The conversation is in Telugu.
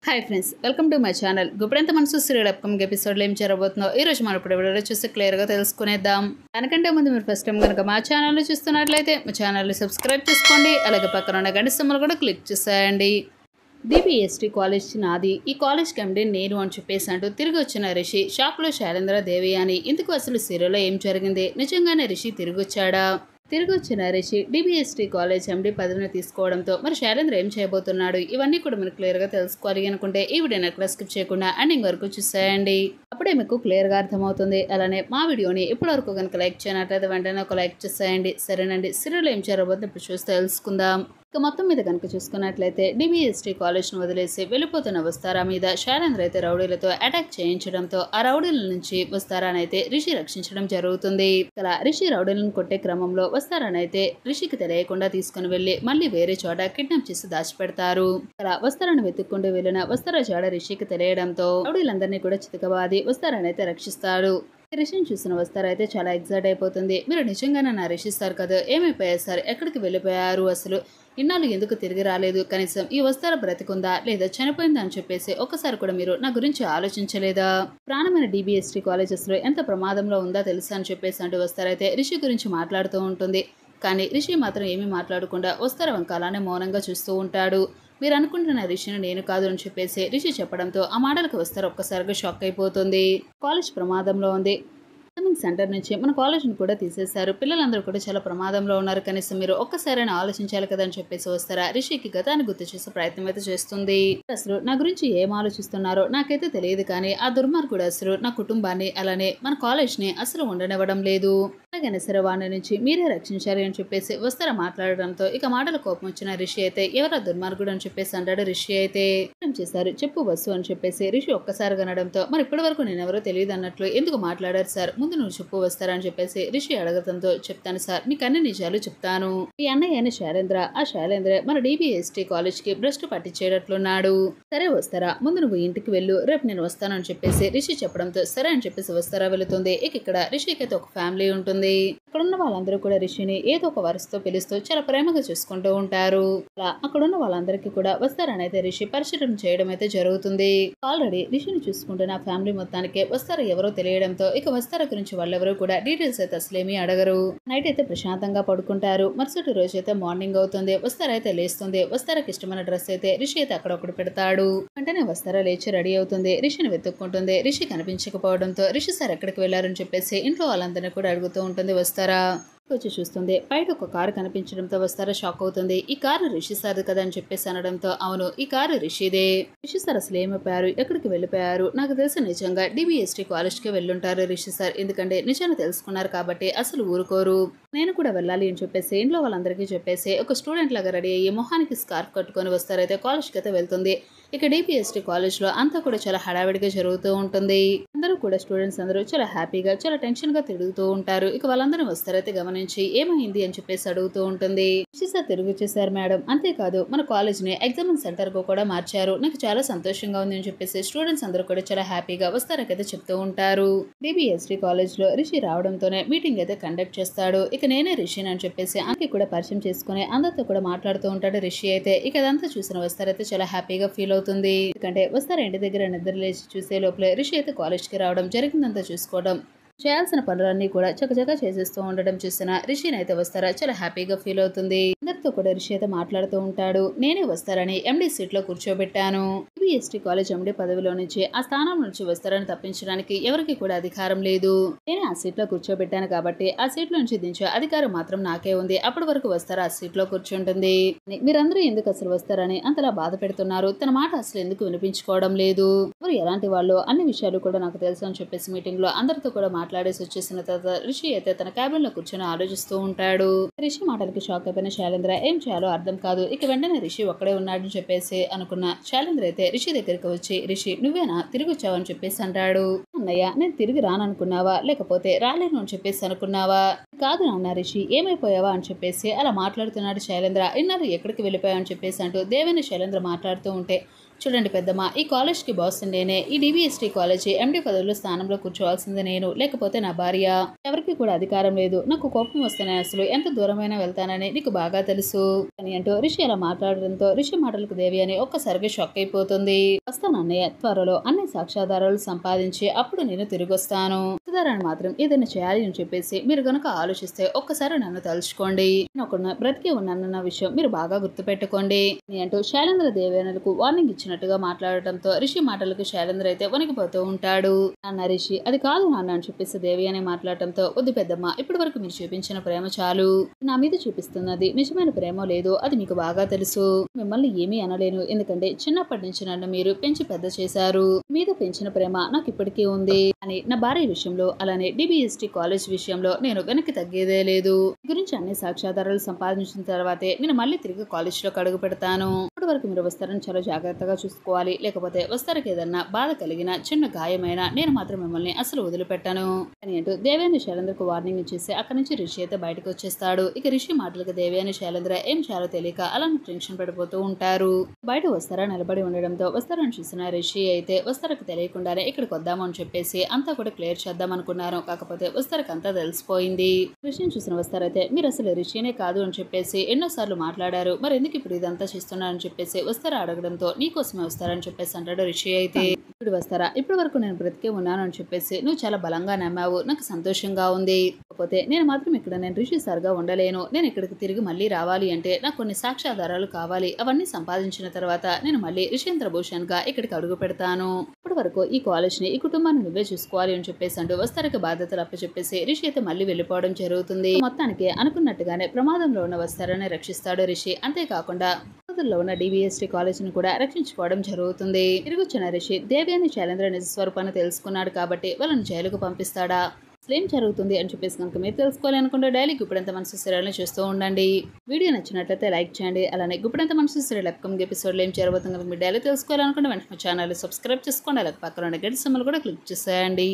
Hi friends, welcome to my channel. Guppedantha మనసు సీరియల్ అప్కమింగ్ ఎపిసోడ్లో ఏం జరగబోతుందో ఈ రోజు మనం ఇప్పుడు వీడియోలో చూసి క్లియర్గా తెలుసుకునేద్దాం. దానికంటే ముందు మీరు ఫస్ట్ టైం కనుక మా ఛానల్ని చూస్తున్నట్లయితే మా ఛానల్ని సబ్స్క్రైబ్ చేసుకోండి. అలాగే పక్కన ఉన్న గంట సింబల్ కూడా క్లిక్ చేసేయండి. DBST కాలేజ్ నాది, ఈ కాలేజ్కి ఎండి నేను అని చెప్పేసి అంటూ తిరిగి వచ్చిన రిషి షాక్లో శైలేంద్ర దేవి అని. ఇందుకు అసలు సీరియల్లో ఏం జరిగింది? నిజంగానే రిషి తిరిగి వచ్చాడా? తిరిగి వచ్చిన రిషి DBST కాలేజ్ ఎండి పదవిని తీసుకోవడంతో మరి శైలేంద్ర ఏం చేయబోతున్నాడు? ఇవన్నీ కూడా మీరు క్లియర్గా తెలుసుకోవాలి అనుకుంటే ఈ వీడియోని ఎక్కడ స్కిప్ చేయకుండా ఎండింగ్ వరకు చూసేయండి. అప్పుడే మీకు క్లియర్గా అర్థమవుతుంది. అలానే మా వీడియోని ఇప్పటివరకు కనుక లైక్ చేయనట్లయితే వెంటనే ఒక లైక్ చేసేయండి. సరేనండి, సీరియల్ ఏం చేయబోతుందో ఇప్పుడు చూసి తెలుసుకుందాం. ఇక మొత్తం మీద కనుక చూసుకున్నట్లయితే DBST కాలేజ్ను వదిలేసి వెళ్ళిపోతున్న వస్తారా మీద శైలేంద్ర అయితే రౌడీలతో అటాక్ చేయించడంతో ఆ రౌడీల నుంచి వస్తారానైతే రిషి రక్షించడం జరుగుతుంది. ఇలా రిషి రౌడీలను కొట్టే క్రమంలో వస్తారానైతే రిషికి తెలియకుండా తీసుకుని వెళ్లి మళ్ళీ వేరే చోట కిడ్నాప్ చేసి దాచిపెడతారు. ఇలా వస్తారాన్ని వెతుక్కుంటూ వెళ్లిన వస్తారా జాడ రిషికి తెలియడంతో రౌడీలందరినీ కూడా చితకబాది వస్తారానైతే రక్షిస్తాడు. రిషిని చూసిన వస్తారైతే చాలా ఎగ్జైట్ అయిపోతుంది. మీరు నిజంగానే నా రిషి సార్ కదా, ఏమైపోయారు సార్, ఎక్కడికి వెళ్ళిపోయారు, అసలు ఇన్నాళ్ళు ఎందుకు తిరిగి రాలేదు, కనీసం ఈ వస్తారా బ్రతికుందా లేదా చనిపోయిందా అని చెప్పేసి ఒకసారి కూడా మీరు నా గురించి ఆలోచించలేదా? ప్రాణమైన DBST కాలేజెస్ లో ఎంత ప్రమాదంలో ఉందా తెలుసా అని చెప్పేసి అంటూ వస్తారైతే రిషి గురించి మాట్లాడుతూ ఉంటుంది. కానీ రిషి మాత్రం ఏమీ మాట్లాడకుండా వస్తారా వంక అలానే మౌనంగా చూస్తూ ఉంటాడు. మీరు అనుకుంటున్న రిషిని నేను కాదు అని చెప్పేసి రిషి చెప్పడంతో ఆ మాటలకు వస్తారు ఒక్కసారిగా షాక్ అయిపోతుంది. కాలేజ్ ప్రమాదంలో ఉంది, సెంటర్ నుంచి మన కాలేజ్ని కూడా తీసేశారు, పిల్లలందరూ కూడా చాలా ప్రమాదంలో ఉన్నారు, కనీసం మీరు ఒక్కసారైనా ఆలోచించాలి కదా అని చెప్పేసి వస్తారా రిషికి గతాన్ని గుర్తు చేసే ప్రయత్నం అయితే చేస్తుంది. అసలు నా గురించి ఏం ఆలోచిస్తున్నారో నాకైతే తెలియదు, కానీ ఆ దుర్మార్గుడు అసలు నా కుటుంబాన్ని అలానే మన కాలేజ్ని అసలు ఉండనివ్వడం లేదు. అలాగైనా సరే వాడి నుంచి మీరే రక్షించాలి అని చెప్పేసి వస్తారా మాట్లాడడంతో ఇక మాటల కోపం వచ్చిన రిషి అయితే ఎవరా దుర్మార్గుడు అని చెప్పేసి అంటాడు. రిషి అయితే ఏం చేశారు చెప్పు బస్సు అని చెప్పేసి రిషి ఒక్కసారి అనడంతో మరి ఇప్పటి వరకు నేనెవరో తెలియదు అన్నట్లు ఎందుకు మాట్లాడారు సార్, ముందు నువ్వు చెప్పు వస్తారని చెప్పేసి రిషి అడగడంతో చెప్తాను సార్, మీకు అన్ని నిజాలు చెప్తాను. ఈ అన్నయ్య అయిన శైలేంద్ర, ఆ శైలేంద్ర మన DBST కాలేజ్ కి భ్రష్టు పట్టించేటట్లున్నాడు. సరే వస్తారా, ముందు నువ్వు ఇంటికి వెళ్ళు, రేపు నేను వస్తాను అని చెప్పేసి రిషి చెప్పడంతో సరే అని చెప్పేసి వస్తారా వెళుతుంది. ఇక్కడ రిషికి అయితే ఒక ఫ్యామిలీ ఉంటుంది. అక్కడున్న వాళ్ళందరూ కూడా రిషిని ఏదో ఒక వరుసతో పిలుస్తూ చాలా ప్రేమగా చూసుకుంటూ ఉంటారు. అలా అక్కడున్న వాళ్ళందరికీ కూడా వస్తారనైతే రిషి పరిచయం చేయడం అయితే జరుగుతుంది. ఆల్రెడీ రిషిని చూసుకుంటున్న ఫ్యామిలీ మొత్తానికి వస్తారా ఎవరో తెలియడంతో ఇక వస్తారా గురించి వాళ్ళెవరూ కూడా డీటెయిల్స్ అయితే అసలేమీ అడగరు. నైట్ అయితే ప్రశాంతంగా పడుకుంటారు. మరుసటి రోజు అయితే మార్నింగ్ అవుతుంది. వస్తారా అయితే లేస్తుంది. వస్తారాకి ఇష్టమైన డ్రెస్ అయితే రిషి అయితే అక్కడ ఒకటి పెడతాడు. వెంటనే వస్తారా లేచి రెడీ అవుతుంది. రిషిని వెతుక్కుంటుంది. రిషి కనిపించకపోవడంతో రిషి సార్ ఎక్కడికి వెళ్లారని చెప్పేసి ఇంట్లో వాళ్ళందరినీ కూడా అడుగుతూ ఉంటుంది. వస్తారా వచ్చి చూస్తుంది. బయట ఒక కారు కనిపించడంతో వస్తారా షాక్ అవుతుంది. ఈ కారు రిషి సార్ కదా అని చెప్పేసి అనడంతో అవును ఈ కారు రిషిదే. రిషి సార్ అసలు ఏమైపోయారు, ఎక్కడికి వెళ్ళిపోయారు, నాకు తెలిసి నిజంగా DBST కాలేజ్ కి వెళ్ళుంటారు రిషి సార్, ఎందుకంటే నిజాన్ని తెలుసుకున్నారు కాబట్టి అసలు ఊరుకోరు. నేను కూడా వెళ్ళాలి అని చెప్పేసి ఇంట్లో వాళ్ళందరికీ చెప్పేసి ఒక స్టూడెంట్ లాగా రెడీ అయ్యి మొహానికి స్కార్ఫ్ కట్టుకొని వస్తారైతే కాలేజ్ కి అయితే వెళ్తుంది. ఇక DBST కాలేజ్ లో అంతా కూడా చాలా హడావిడిగా జరుగుతూ ఉంటుంది. అందరూ కూడా స్టూడెంట్స్ అందరూ చాలా హ్యాపీగా చాలా టెన్షన్ గా తిరుగుతూ ఉంటారు. ఇక వాళ్ళందరూ వస్తారైతే గమనించి ఏమైంది అని చెప్పేసి అడుగుతూ ఉంటుంది. సార్ తిరిగి వచ్చేసారు మేడం, అంతేకాదు మన కాలేజ్ ని ఎగ్జామ్ సెంటర్ కు కూడా మార్చారు, నాకు చాలా సంతోషంగా ఉంది అని చెప్పేసి స్టూడెంట్స్ అందరూ కూడా చాలా హ్యాపీగా వస్తారకైతే చెప్తూ ఉంటారు. DBST కాలేజ్ లో రిషి రావడంతోనే మీటింగ్ అయితే కండక్ట్ చేస్తాడు. ఇక నేనే రిషిని అని చెప్పేసి ఆమెకి కూడా పరిచయం చేసుకుని అందరితో కూడా మాట్లాడుతూ ఉంటాడు రిషి అయితే. ఇక అదంతా చూసిన వస్తారైతే చాలా హ్యాపీగా ఫీల్ అవుతుంది. ఎందుకంటే వస్తారా ఇంటి దగ్గర నిద్ర లేచి చూసే లోపలే రిషి అయితే కాలేజ్ కి రావడం, జరిగిందంతా చూసుకోవడం, చేయాల్సిన పనులన్నీ కూడా చకచకా చేసేస్తూ ఉండడం చూసిన రిషిని అయితే వస్తారా చాలా హ్యాపీగా ఫీల్ అవుతుంది. అందరితో కూడా రిషి అయితే మాట్లాడుతూ ఉంటాడు. నేనే వస్తారని ఎండి సీట్ లో కూర్చోబెట్టాను. DBST కాలేజ్ ఎండి పదవిలో నుంచి ఆ స్థానం నుంచి వస్తారని తప్పించడానికి ఎవరికి కూడా అధికారం లేదు. నేనే ఆ సీట్ లో కూర్చోబెట్టాను కాబట్టి ఆ సీట్ నుంచి దించే అధికారం మాత్రం నాకే ఉంది. అప్పటి వరకు వస్తారా ఆ సీట్ లో కూర్చుంటుంది. మీరందరూ ఎందుకు అసలు వస్తారని అంతలా బాధ పెడుతున్నారు, తన మాట అసలు ఎందుకు వినిపించుకోవడం లేదు, ఎవరు ఎలాంటి వాళ్ళు అన్ని విషయాలు కూడా నాకు తెలుసు అని చెప్పేసి మీటింగ్ లో అందరితో కూడా మాట్లాడేసి వచ్చేసిన తర్వాత రిషి అయితే తన క్యాబిన్ లో కూర్చొని ఆలోచిస్తూ ఉంటాడు. రిషి మాటలకి షాక్ అయిపోయిన శైలేంద్ర ఏం చేయాలో అర్థం కాదు. ఇక వెంటనే రిషి ఒక్కడే ఉన్నాడని చెప్పేసి అనుకున్న శైలేంద్ర అయితే రిషి దగ్గరికి వచ్చి రిషి నువ్వేనా తిరిగి వచ్చావని చెప్పేసి అంటాడు. అన్నయ్య నేను తిరిగి రాననుకున్నావా, లేకపోతే రాలేను అని చెప్పేసి అనుకున్నావా? కాదు నాన్న రిషి, ఏమైపోయావా అని చెప్పేసి అలా మాట్లాడుతున్నాడు శైలేంద్ర. ఇన్నాళ్ళు ఎక్కడికి వెళ్ళిపోయావు అని చెప్పేసి అంటూ దేవేని శైలేంద్ర మాట్లాడుతూ ఉంటే, చూడండి పెద్దమ్మ, ఈ కాలేజ్కి బాస్ నేనే. ఈ డివిఎస్టీ కాలేజీ ఎండి పదవుల స్థానంలో కూర్చోవాల్సింది నేను, లేకపోతే నా భార్య. ఎవరికి కూడా అధికారం లేదు. నాకు కోపం వస్తేనే అసలు ఎంత దూరమైనా వెళ్తానని నీకు బాగా తెలుసు అని అంటూ రిషి అలా మాట్లాడడంతో రిషి మాటలకు దేవి అని ఒక్కసారిగా షాక్ అయిపోతుంది. వస్తాను అన్నయ్య, త్వరలో అన్ని సాక్ష్యాధారాలు సంపాదించి అప్పుడు నేను తిరిగి వస్తాను. సుధారాన్ని మాత్రం ఏదైనా చేయాలి అని చెప్పేసి మీరు గనక ఆలోచిస్తే ఒక్కసారి నన్ను తలుచుకోండి. నేను ఒక బ్రతికి ఉన్నానన్న విషయం మీరు బాగా గుర్తుపెట్టుకోండి అని అంటూ శైలేంద్ర దేవేనలకు వార్నింగ్ ఇచ్చినట్టుగా మాట్లాడటంతో రిషి మాటలకు శైలేంద్ర అయితే వణికిపోతూ ఉంటాడు. నాన్న రిషి, అది కాదు నాన్న అని చెప్పేసి దేవి అని మాట్లాడటంతో, వద్దు పెద్దమ్మ, ఇప్పటి వరకు మీరు చూపించిన ప్రేమ చాలు. నా మీద చూపిస్తున్నది నిజమైన ప్రేమ లేదు, అది మీకు బాగా తెలుసు. మిమ్మల్ని ఏమీ అనలేను, ఎందుకంటే చిన్నప్పటి నుంచి నన్ను మీరు పెంచి పెద్ద చేశారు. మీద పెంచిన ప్రేమ నాకు ఇప్పటికీ ఉంది అని నా భార్య విషయంలో, అలానే డిబిఎస్టీ కాలేజ్ విషయంలో నేను వెనక్కి తగ్గేదే లేదు. గురించి అన్ని సాక్ష్యాధారాలు సంపాదించిన తర్వాతే నేను మళ్ళీ తిరిగి కాలేజ్ లో అడుగు పెడతాను. ఇప్పటి వరకు మీరు వస్తారని చాలా జాగ్రత్తగా చూసుకోవాలి, లేకపోతే వస్తారకి ఏదన్నా బాధ కలిగిన చిన్న గాయమైన నేను మాత్రం మిమ్మల్ని అసలు వదిలిపెట్టాను అని అంటూ దేవేని శైలేంద్రకు వార్నింగ్ ఇచ్చేసి అక్కడి నుంచి రిషి అయితే బయటకు వచ్చేస్తాడు. ఇక రిషి మాటలకు దేవేని శైలేంద్ర ఏం చేయాలో తెలియక అలా టెన్షన్ పడిపోతూ ఉంటారు. బయట వస్తారా నిలబడి ఉండడంతో వస్తారని చూసిన రిషి అయితే వస్తారకు తెలియకుండానే ఇక్కడికి వద్దాము అని చెప్పేసి అంతా కూడా క్లియర్ చేద్దాం అనుకున్నారు. కాకపోతే వస్తారకు అంతా తెలిసిపోయింది. రిషిని చూసిన వస్తారైతే మీరు అసలు రిషినే కాదు అని చెప్పేసి ఎన్నోసార్లు మాట్లాడారు, మరి ఎందుకు ఇప్పుడు ఇదంతా చేస్తున్నారని చెప్పేసి వస్తారా అడగడంతో నీకోసమే వస్తారని చెప్పేసి అంటాడు రిషి అయితే. ఇప్పుడు వస్తారా, ఇప్పటి వరకు నేను బ్రతికే ఉన్నాను అని చెప్పేసి నువ్వు చాలా బలంగా నమ్మావు, నాకు సంతోషంగా ఉంది. కాకపోతే నేను మాత్రం ఇక్కడ నేను రిషి సార్గా ఉండలేను. నేను ఇక్కడికి తిరిగి మళ్ళీ రావాలి అంటే నాకు కొన్ని సాక్ష్యాధారాలు కావాలి. అవన్నీ సంపాదించిన తర్వాత నేను మళ్ళీ రిషేంద్ర భూషణ్ గా ఇక్కడికి అడుగు పెడతాను. ఇప్పటి వరకు ఈ కాలేజ్ ని, ఈ కుటుంబాన్ని నువ్వే చూసుకోవాలి అని చెప్పేసి అంటూ వస్తారకి బాధ్యతలు అప్పచెప్పేసి రిషి అయితే మళ్ళీ వెళ్ళిపోవడం జరుగుతుంది. మొత్తానికి అనుకున్నట్టుగానే ప్రమాదంలో ఉన్న వస్తారని రక్షిస్తాడు రిషి. అంతేకాకుండా లో ఉన్న డివిఎస్టీ కాలేజ్ ని కూడా రక్షించుకోవడం జరుగుతుంది. తిరిగి వచ్చిన రిషి దేవి అని శైలేంద్ర నిజ స్వరూపాన్ని తెలుసుకున్నాడు కాబట్టి వాళ్ళని జైలుకు పంపిస్తాడా, ఏం జరుగుతుంది అని చెప్పేసి కనుక మీరు తెలుసుకోవాలనుకుంటే డైలీ గుప్పెడంత మనసు సీరియల్ని చూస్తూ ఉండండి. వీడియో నచ్చినట్లయితే లైక్ చేయండి. అలానే గుప్పెడంత మనసు సీరియల్ అప్కమింగ్ ఎపిసోడ్లో ఏం జరగబోతుందో మీరు డైలీ తెలుసుకోవాలనుకుంటే వెంటనే ఛానల్ సబ్స్క్రైబ్ చేసుకోండి. అలాగే పక్కన ఉన్న గంట సింబల్ కూడా క్లిక్ చేసేయండి.